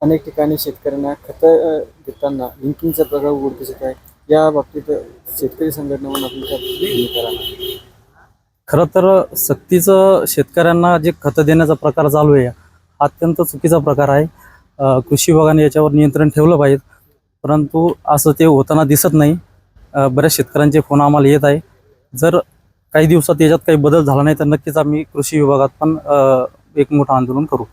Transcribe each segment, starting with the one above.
अनेक ठिकाणी शेतकऱ्यांना खत देताना लिंकिंगचा प्रकार उघड दिसत आहे. या बाबतीत शेतकरी संघटना म्हणून आपली काय भूमिका राहणार? खरं तर सक्तीचं शेतकऱ्यांना जे खतं देण्याचा प्रकार चालू आहे हा अत्यंत चुकीचा प्रकार आहे. कृषी विभागाने याच्यावर नियंत्रण ठेवलं पाहिजे, परंतु असं ते होताना दिसत नाही. बऱ्याच शेतकऱ्यांचे फोन आम्हाला येत आहे. जर काही दिवसात याच्यात काही बदल झाला नाही तर नक्कीच आम्ही कृषी विभागात पण एक मोठं आंदोलन करू.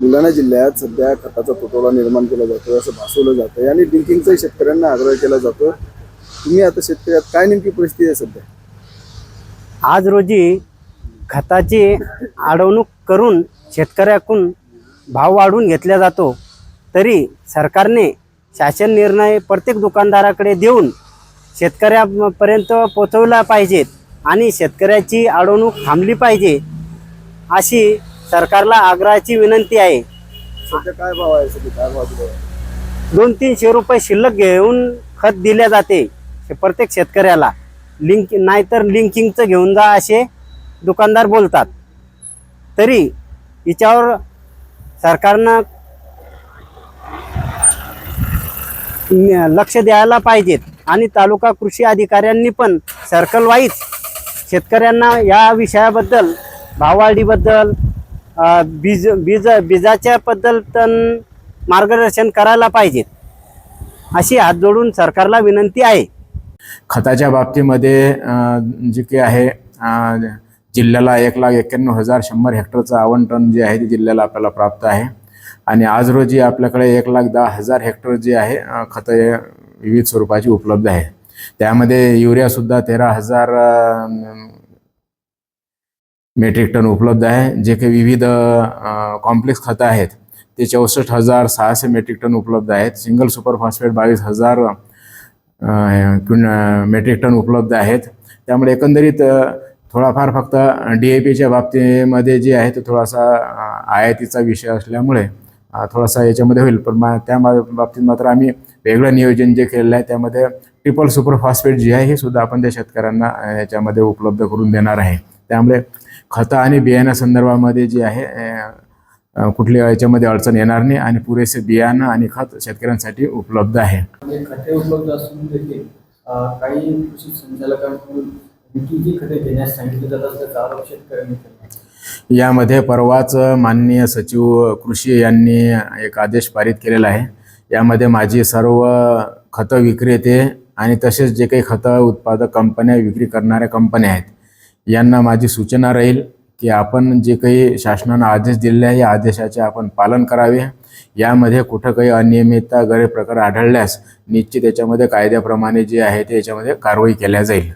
बुलढाणा जिल्ह्यात सध्या खताचा तुटवडा निर्माण केला जातो असं भासवलं जातं आणि लिंकिंगचाही शेतकऱ्यांना आग्रह केला जातो. तुम्ही आता शेतकऱ्यात काय नेमकी परिस्थिती आहे सध्या? आज रोजी खताची अडवणूक करून शेतकऱ्याकडून भाव वाढवून घेतला जातो, तरी सरकारने शासन निर्णय प्रत्येक दुकानदाराकडे देऊन शेतकऱ्यापर्यंत पोहोचवला पाहिजेत आणि शेतकऱ्याची अडवणूक थांबली पाहिजे अशी सरकारला आग्रहाची विनंती आहे. सध्या काय भाव आहे? सध्या काय भाव दिला आहे? 200-300 रुपये शिल्लक घेऊन खत दिले जाते प्रत्येक शेतकऱ्याला. नाहीतर लिंकिंगचं घेऊन जा असे दुकानदार बोलतात. तरी याच्यावर सरकारनं लक्ष द्यायला पाहिजेत आणि तालुका कृषी अधिकाऱ्यांनी पण सर्कल वाईज शेतकऱ्यांना या विषयाबद्दल, भाववाढीबद्दल, बीजाच्या बद्दल पण मार्गदर्शन करायला पाहिजेत अशी हात जोडून सरकारला विनंती आहे. खताच्या बाबतीमध्ये जे काही आहे जिल्ह्याला 1,91,100 हेक्टरचं आवंटन जे आहे ते जिल्ह्याला आपल्याला प्राप्त आहे आणि आज रोजी आपल्याकडे 1,10,000 हेक्टर जे आहे खतं विविध स्वरूपाची उपलब्ध आहे. त्यामध्ये युरियासुद्धा 13,000 मेट्रिक टन उपलब्ध आहे. जे काही विविध कॉम्प्लेक्स खतं आहेत ते 64,600 मेट्रिक टन उपलब्ध आहेत. Single super phosphate 22,000 metric ton उपलब्ध आहेत. त्यामुळे एकंदरीत थोडाफार फक्त DAPच्या बाबतीमध्ये जे आहे तो थोडासा आयातीचा विषय असल्यामुळे थोडासा याच्यामध्ये होईल, पण त्या बाबतीत मात्र आम्ही वेगळं नियोजन जे केलेलं आहे त्यामध्ये ट्रिपल सुपर फॉस्फेट जे आहे हे सुद्धा आपण त्या शेतकऱ्यांना याच्यामध्ये उपलब्ध करून देणार आहे. त्यामुळे खतं आणि बियाण्यासंदर्भामध्ये जे आहे कुठल्या याच्यामध्ये अडचण येणार नाही आणि पुरेसे बियाणं आणि खत शेतकऱ्यांसाठी उपलब्ध आहे. खते उपलब्ध असून देखील काही कृषी संचालकांकडून लिंकिंगची खते देण्यास सांगितले जात असल्याचा आरोप शेतकऱ्यांनी केला. यामध्ये परवाच माननीय सचिव कृषी यांनी एक आदेश पारित केलेला आहे. यामध्ये माझी सर्व खतं विक्रेते आणि तसेच जे काही खतं उत्पादक कंपन्या, विक्री करणाऱ्या कंपन्या आहेत यांना माझी सूचना राहील की आपण जे काही शासनानं आदेश दिलेले आहे या आदेशाचे आपण पालन करावे. यामध्ये कुठं काही अनियमितता, गैरप्रकार आढळल्यास निश्चित याच्यामध्ये कायद्याप्रमाणे जे आहे ते याच्यामध्ये कारवाई केल्या जाईल.